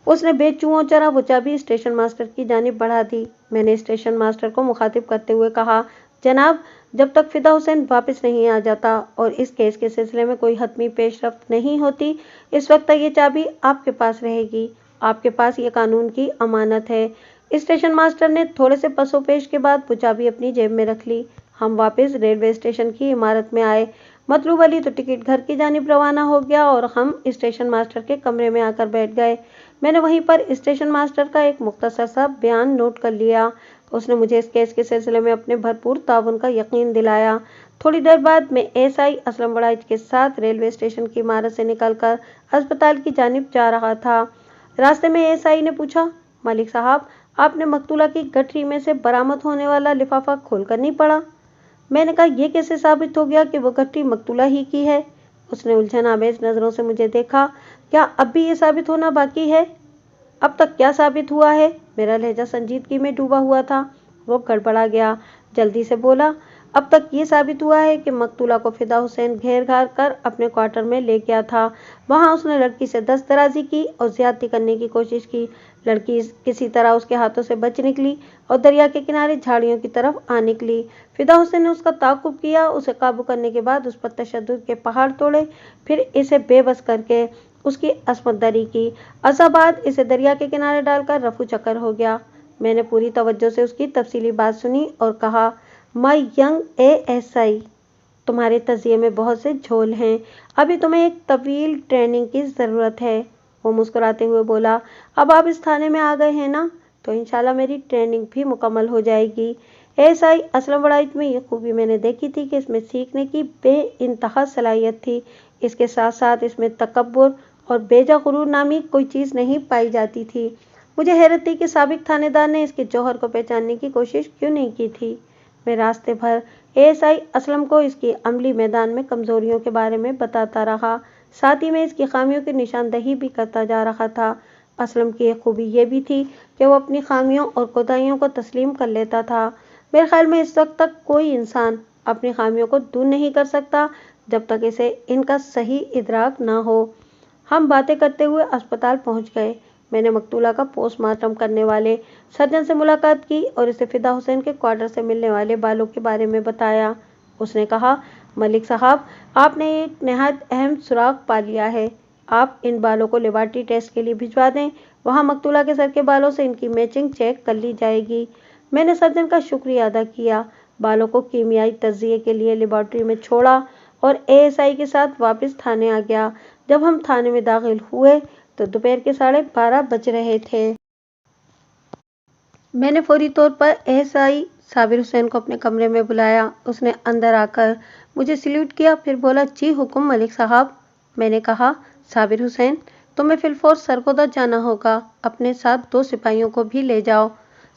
اس نے بے چوں چرا وہ چابی اسٹیشن ماسٹر کی جانب بڑھا دی۔ میں نے اسٹیشن ماسٹر کو مخاطب کرتے ہوئے کہا، جناب، جب تک فدا حسین واپس نہیں آ جاتا اور اس کیس کے سلسلے میں کوئی حتمی پیش رفت نہیں ہوتی، اس وقت تک یہ چابی آپ کے پاس رہے گی۔ آپ کے پاس یہ قانون کی امانت ہے۔ اسٹیشن ماسٹر نے تھوڑے سے پس و پیش کے بعد وہ چابی اپنی جیب میں رکھ لی۔ ہم واپس ریلوے اسٹیشن کی عمارت میں آئے۔ مطلوب علی تو ٹکٹ گھر کی جانب روانہ ہو گیا اور ہم اسٹیشن ماسٹر کے کمرے میں آ کر بیٹھ گئے۔ میں نے وہیں پر اسٹیشن ماسٹر کا ایک مختصر سا بیان نوٹ کر لیا۔ اس نے مجھے اس کیس کے سلسلے میں اپنے بھرپور تعاون کا یقین دلایا۔ تھوڑی دیر بعد میں ASI اسلم وڑائچ کے ساتھ ریلوے اسٹیشن کی عمارت سے نکل کر اسپتال کی جانب جا رہا تھا۔ راستے میں ASI نے پوچھا، ملک صاحب، آپ نے مقتولہ کی گٹھری میں سے برآمد ہونے والا لفافہ کھول کر نہیں پڑھا؟ میں نے کہا، یہ کیسے ثابت ہو گیا کہ وہ گٹھری مقتولہ ہی کی ہے؟ اس نے الجھن آمیز نظروں سے مجھے دیکھا۔ کیا اب بھی یہ ثابت ہونا باقی ہے؟ اب تک کیا ثابت ہوا ہے؟ میرا لہجہ سنجیدگی میں ڈوبا ہوا تھا۔ وہ گڑبڑا گیا، جلدی سے بولا، اب تک یہ ثابت ہوا ہے کہ مقتولہ کو فدا حسین گھیر گھار کر اپنے کوارٹر میں لے گیا تھا۔ وہاں اس نے لڑکی سے دست درازی کی اور زیادتی کرنے کی کوشش کی۔ لڑکی کسی طرح اس کے ہاتھوں سے بچ نکلی اور دریا کے کنارے جھاڑیوں کی طرف آ نکلی۔ فدا حسین نے اس کا تعاقب کیا، اسے قابو کرنے کے بعد اس پر تشدد کے پہاڑ توڑے، پھر اسے بے بس کر کے اس کی عصمت دری کی۔ عصا بعد اسے دریا کے کنارے ڈال کر رفو چکر ہو گیا۔ میں نے پوری توجہ سے اس کی تفصیلی بات سنی اور کہا، مائی ینگ ASI، تمہارے تجزیے میں بہت سے جھول ہیں، ابھی تمہیں ایک طویل ٹریننگ کی ضرورت ہے۔ وہ مسکراتے ہوئے بولا، اب آپ اس تھانے میں آ گئے ہیں نا، تو انشاءاللہ میری ٹریننگ بھی مکمل ہو جائے گی۔ ASI اسلم وڑائچ میں یہ خوبی میں نے دیکھی تھی کہ اس میں سیکھنے کی بے انتہا صلاحیت تھی۔ اس کے ساتھ ساتھ اس میں تکبر اور بیجا غرور نامی کوئی چیز نہیں پائی جاتی تھی۔ مجھے حیرت تھی کہ سابق تھانے دار نے اس کے جوہر کو پہچاننے کی کوشش کیوں نہیں کی تھی۔ میں راستے بھر ASI اسلم کو اس کی عملی میدان میں کمزوریوں کے بارے میں بتاتا رہا، ساتھ ہی میں اس کی خامیوں کی نشاندہی بھی کرتا جا رہا تھا۔ اسلم کی ایک خوبی یہ بھی تھی کہ وہ اپنی خامیوں اور کوتاہیوں کو تسلیم کر لیتا تھا۔ میرے خیال میں اس وقت تک کوئی انسان اپنی خامیوں کو دور نہیں کر سکتا جب تک اسے ان کا صحیح ادراک نہ ہو۔ ہم باتیں کرتے ہوئے اسپتال پہنچ گئے۔ میں نے مقتولہ کا پوسٹ مارٹم کرنے والے سرجن سے ملاقات کی اور اسے فدا حسین کے کوارٹر سے ملنے والے بالوں کے بارے میں بتایا۔ اس نے کہا، ملک صاحب، آپ نے ایک نہایت اہم سراغ پا لیا ہے۔ آپ ان بالوں کو لیبارٹری ٹیسٹ کے لیے بھجوا دیں، وہاں مقتولہ کے سر کے بالوں سے ان کی میچنگ چیک کر لی جائے گی۔ میں نے سرجن کا شکریہ ادا کیا، بالوں کو کیمیائی تجزیے کے لیے لیبارٹری میں چھوڑا اور ASI کے ساتھ واپس تھانے آ گیا۔ جب ہم تھانے میں داخل ہوئے تو دوپہر کے 12:30 بج رہے تھے۔ میں نے فوری طور پر ASI صابر حسین کو اپنے کمرے میں بلایا۔ اس نے اندر آ کر مجھے سلیوٹ کیا، پھر بولا، جی حکم ملک صاحب۔ میں نے کہا، صابر حسین، تمہیں فی الفور سرگودا جانا ہوگا، اپنے ساتھ 2 سپاہیوں کو بھی لے جاؤ۔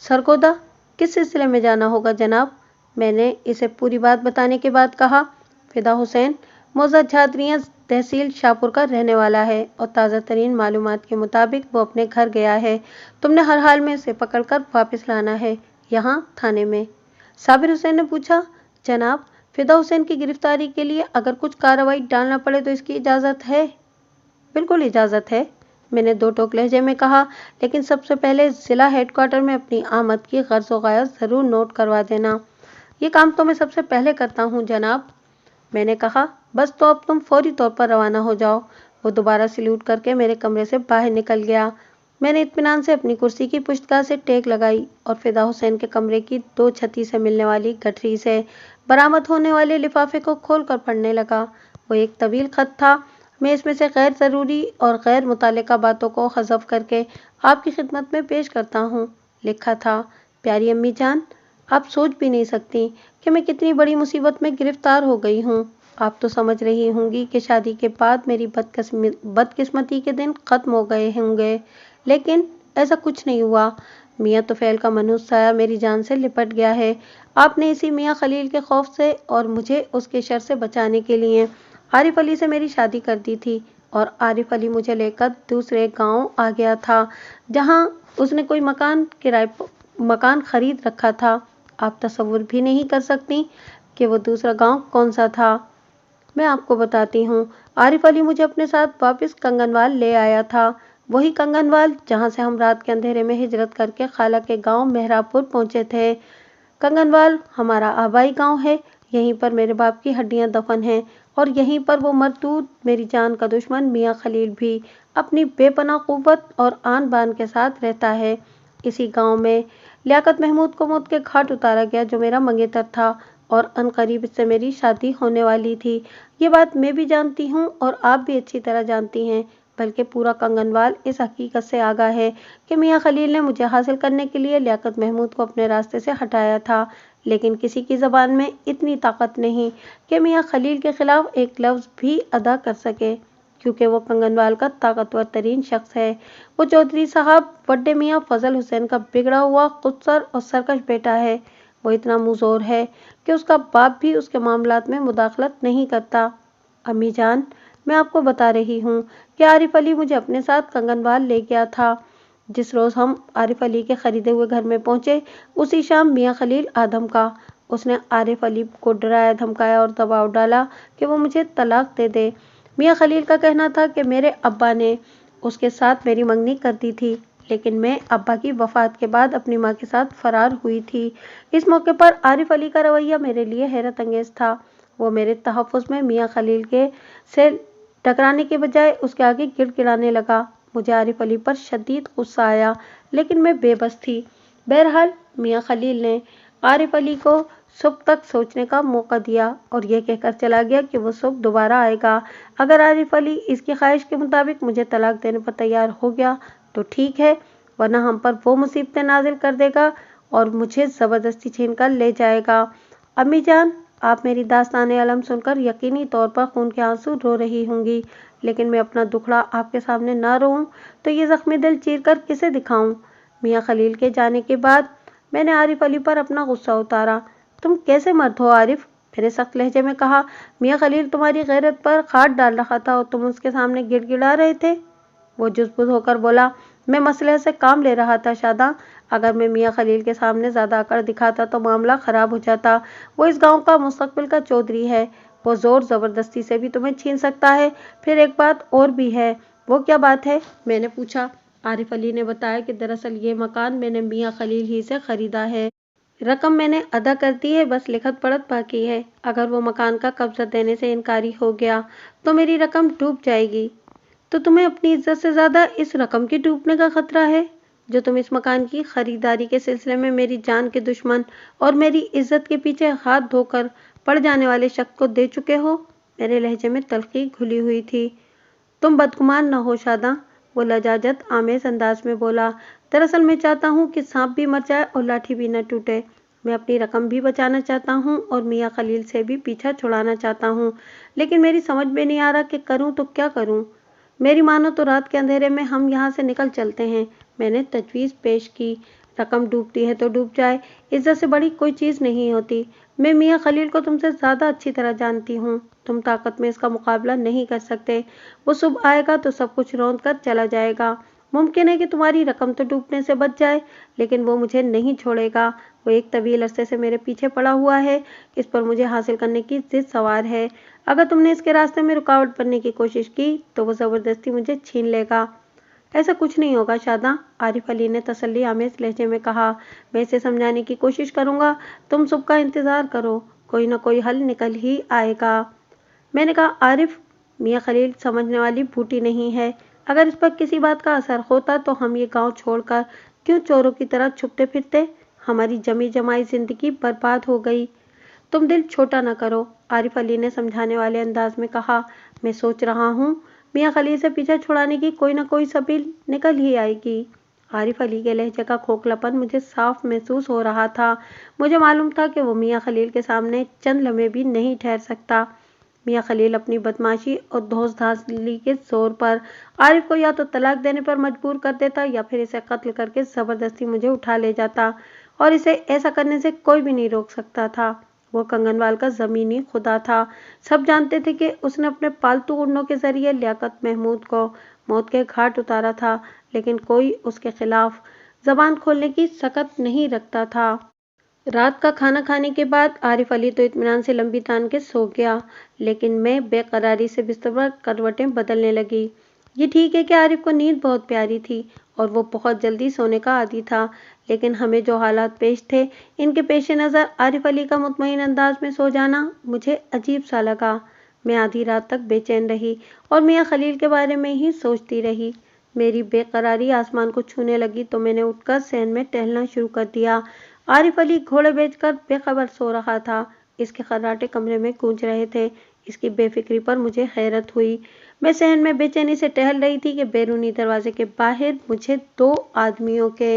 سرگودا؟ کس سلسلے میں جانا ہوگا جناب؟ میں نے اسے پوری بات بتانے کے بعد کہا، فدا حسین موضع جھادریاں تحصیل شاہپور کا رہنے والا ہے اور تازہ ترین معلومات کے مطابق وہ اپنے گھر گیا ہے۔ تم نے ہر حال میں اسے پکڑ کر واپس لانا ہے، یہاں تھانے میں۔ صابر حسین نے پوچھا، جناب، فدا حسین کی گرفتاری کے لیے اگر کچھ کارروائی ڈالنا پڑے تو اس کی اجازت ہے؟ بالکل اجازت ہے، میں نے 2 ٹوک لہجے میں کہا، لیکن سب سے پہلے ضلع ہیڈ کوارٹر میں اپنی آمد کی غرض و غایت ضرور نوٹ کروا دینا۔ یہ کام تو میں سب سے پہلے کرتا ہوں جناب۔ میں نے کہا، بس تو اب تم فوری طور پر روانہ ہو جاؤ۔ وہ دوبارہ سلیوٹ کر کے میرے کمرے سے باہر نکل گیا۔ میں نے اطمینان سے اپنی کرسی کی پشتگاہ سے ٹیک لگائی اور فدا حسین کے کمرے کی 2 چھتی سے ملنے والی گٹھری سے برآمد ہونے والے لفافے کو کھول کر پڑھنے لگا۔ وہ ایک طویل خط تھا۔ میں اس میں سے غیر ضروری اور غیر متعلقہ باتوں کو حذف کر کے آپ کی خدمت میں پیش کرتا ہوں۔ لکھا تھا، پیاری امی جان، آپ سوچ بھی نہیں سکتی کہ میں کتنی بڑی مصیبت میں گرفتار ہو گئی ہوں۔ آپ تو سمجھ رہی ہوں گی کہ شادی کے بعد میری بدقسمتی کے دن ختم ہو گئے ہوں گے، لیکن ایسا کچھ نہیں ہوا۔ میاں طفیل کا منحوس سایہ میری جان سے لپٹ گیا ہے۔ آپ نے اسی میاں خلیل کے خوف سے اور مجھے اس کے شر سے بچانے کے لیے عارف علی سے میری شادی کر دی تھی، اور عارف علی مجھے لے کر دوسرے گاؤں آ گیا تھا جہاں उसने कोई मकान खरीद रखा था। आप तसव्वुर भी नहीं कर सकती कि वो दूसरा गांव कौन सा था। मैं आपको बताती हूँ। आरिफ अली मुझे अपने साथ वापस कंगनवाल ले आया था। वही कंगनवाल जहाँ से हम रात के अंधेरे में हिजरत करके खाला के गांव मेहराबपुर पहुंचे थे। कंगनवाल हमारा आबाई गांव है। यहीं पर मेरे बाप की हड्डियां दफन हैं और यहीं पर वो मरदूद मेरी जान का दुश्मन मियाँ खलील भी अपनी बेपनाह कुव्वत और आन बान के साथ रहता है। इसी गांव में लियाकत महमूद को मौत के घाट उतारा गया, जो मेरा मंगेतर था और अनकरीब इससे मेरी शादी होने वाली थी। ये बात मैं भी जानती हूँ और आप भी अच्छी तरह जानती हैं, बल्कि पूरा कंगनवाल इस हकीकत से आगाह है कि मियाँ खलील ने मुझे हासिल करने के लिए लियाकत महमूद को अपने रास्ते से हटाया था। लेकिन किसी की ज़बान में इतनी ताकत नहीं कि मियाँ खलील के खिलाफ एक लफ्ज़ भी अदा कर सके, क्योंकि वो कंगनवाल का ताकतवर तरीन शख्स है। वो चौधरी साहब बड्डे मियाँ फजल हुसैन का बिगड़ा हुआ खुदसर और सरकश बेटा है। वो इतना मुँहज़ोर है कि उसका बाप भी उसके मामलात में मुदाखलत नहीं करता। अम्मी जान, मैं आपको बता रही हूँ कि आरिफ अली मुझे अपने साथ कंगनवाल ले गया था। जिस रोज़ हम आरिफ अली के खरीदे हुए घर में पहुंचे, उसी शाम मियाँ खलील आ धमका। उसने आरिफ अली को डराया धमकाया और दबाव डाला कि वो मुझे तलाक दे दे। मियाँ खलील का कहना था कि मेरे अब्बा ने उसके साथ मेरी मंगनी कर दी थी, लेकिन मैं अब्बा की वफात के बाद अपनी माँ के साथ फरार हुई थी। इस मौके पर आरिफ अली का रवैया मेरे लिए हैरत अंगेज था। वो मेरे तहफ़्फ़ुज़ में मियाँ खलील के से टकराने के बजाय उसके आगे गिड़गिड़ाने लगा। मुझे आरिफ अली पर शदीद गुस्सा आया, लेकिन मैं बेबस थी। बहरहाल मियाँ खलील ने आरिफ अली को सुबह तक सोचने का मौका दिया और यह कहकर चला गया कि वो सुबह दोबारा आएगा। अगर आरिफ अली इसकी ख्वाहिश के मुताबिक मुझे तलाक देने पर तैयार हो गया तो ठीक है, वरना हम पर वो मुसीबतें नाजिल कर देगा और मुझे ज़बरदस्ती छीन कर ले जाएगा। अम्मी जान, आप मेरी दास्तान अलम सुनकर यकीनी तौर पर खून के आंसू रो रही होंगी, लेकिन मैं अपना दुखड़ा आपके सामने ना रोऊं तो ये ज़ख्मी दिल चीर कर किसे दिखाऊं। मियाँ खलील के जाने के बाद मैंने आरिफ अली पर अपना गुस्सा उतारा। तुम कैसे मर्द हो आरिफ, मैंने सख्त लहजे में कहा। मियाँ खलील तुम्हारी गैरत पर खाद डाल रहा था और तुम उसके सामने गिड़गिड़ा रहे थे। वो जुज़्बुज़ होकर बोला, मैं मसले से काम ले रहा था शादा। अगर मैं मियाँ खलील के सामने ज़्यादा अकड़ दिखाता तो मामला ख़राब हो जाता। वो इस गांव का मुस्तकबिल का चौधरी है। वो ज़ोर ज़बरदस्ती से भी तुम्हें छीन सकता है। फिर एक बात और भी है। वो क्या बात है, मैंने पूछा। आरिफ अली ने बताया कि दरअसल ये मकान मैंने मियाँ खलील ही से ख़रीदा है। रकम मैंने अदा कर दी है, बस लिखत पढ़त बाकी है। अगर वो मकान का कब्जा देने से इनकारी हो गया तो मेरी रकम डूब जाएगी। तो तुम्हें अपनी इज्जत से ज़्यादा इस रकम के डूबने का खतरा है, जो तुम इस मकान की खरीदारी के सिलसिले में मेरी जान के दुश्मन और मेरी इज्जत के पीछे हाथ धोकर पड़ जाने वाले शख्स को दे चुके हो। मेरे लहजे में तल्खी घुली हुई थी। तुम बदगुमान न हो शादा, वो लजाजत आमेज अंदाज में बोला। दरअसल मैं चाहता हूँ कि सांप भी मर जाए और लाठी भी न टूटे। मैं अपनी रकम भी बचाना चाहता हूँ और मियाँ खलील से भी पीछा छुड़ाना चाहता हूँ, लेकिन मेरी समझ में नहीं आ रहा कि करूँ तो क्या करूँ। मेरी मानो तो रात के अंधेरे में हम यहाँ से निकल चलते हैं, मैंने तजवीज़ पेश की। रकम डूबती है तो डूब जाए, इज्जत से बड़ी कोई चीज़ नहीं होती। मैं मियाँ खलील को तुमसे ज़्यादा अच्छी तरह जानती हूँ। तुम ताकत में इसका मुकाबला नहीं कर सकते। वो सुबह आएगा तो सब कुछ रौंद कर चला जाएगा। मुमकिन है कि तुम्हारी रकम तो डूबने से बच जाए, लेकिन वो मुझे नहीं छोड़ेगा। वो एक तवील अरसे से मेरे पीछे पड़ा हुआ है। इस पर मुझे हासिल करने की जिद सवार है। अगर तुमने इसके रास्ते में रुकावट बनने की कोशिश की तो वो ज़बरदस्ती मुझे छीन लेगा। ऐसा कुछ नहीं होगा शादा, आरिफ अली ने तसल्ली आमेज लहजे में कहा। मैं इसे समझाने की कोशिश करूंगा। तुम सुबह का इंतज़ार करो, कोई ना कोई हल निकल ही आएगा। मैंने कहा, आरिफ, मियाँ खलील समझने वाली बूटी नहीं है। अगर इस पर किसी बात का असर होता तो हम ये गांव छोड़कर क्यों चोरों की तरह छुपते फिरते। हमारी जमी जमाई जिंदगी बर्बाद हो गई। तुम दिल छोटा न करो, आरिफ अली ने समझाने वाले अंदाज में कहा। मैं सोच रहा हूँ मियाँ खलील से पीछा छुड़ाने की कोई ना कोई सबील निकल ही आएगी। आरिफ अली के लहजे का खोखलापन मुझे साफ महसूस हो रहा था। मुझे मालूम था कि वो मियाँ खलील के सामने चंद लम्हे भी नहीं ठहर सकता। मियाँ खलील अपनी बदमाशी और धौंस-धांसली के जोर पर आरिफ को या तो तलाक देने पर मजबूर कर देता या फिर इसे कत्ल करके ज़बरदस्ती मुझे उठा ले जाता, और इसे ऐसा करने से कोई भी नहीं रोक सकता था। वो कंगनवाल का ज़मीनी खुदा था। सब जानते थे कि उसने अपने पालतू ऊँटों के जरिए लियाकत महमूद को मौत के घाट उतारा था, लेकिन कोई उसके खिलाफ زبان کھولنے کی سکت نہیں رکھتا تھا۔ رات کا کھانا کھانے کے بعد عارف علی تو اطمینان سے لمبی تان کے سو گیا، لیکن میں بے قراری سے بستر پر کروٹیں بدلنے لگی۔ یہ ٹھیک ہے کہ عارف کو نیند بہت پیاری تھی اور وہ بہت جلدی سونے کا عادی تھا، لیکن ہمیں جو حالات پیش تھے ان کے پیش نظر عارف علی کا مطمئن انداز میں سو جانا مجھے عجیب سا لگا۔ میں آدھی رات تک بے چین رہی اور میاں خلیل کے بارے میں ہی سوچتی رہی۔ میری بے قراری آسمان کو چھونے لگی تو میں نے اٹھ کر صحن میں ٹہلنا شروع کر دیا۔ عارف علی گھوڑے بیچ کر بے خبر سو رہا تھا۔ اس کے خراٹے کمرے میں گونج رہے تھے۔ اس کی بے فکری پر مجھے حیرت ہوئی۔ میں صحن میں بے چینی سے ٹہل رہی تھی کہ بیرونی دروازے کے باہر مجھے 2 آدمیوں کے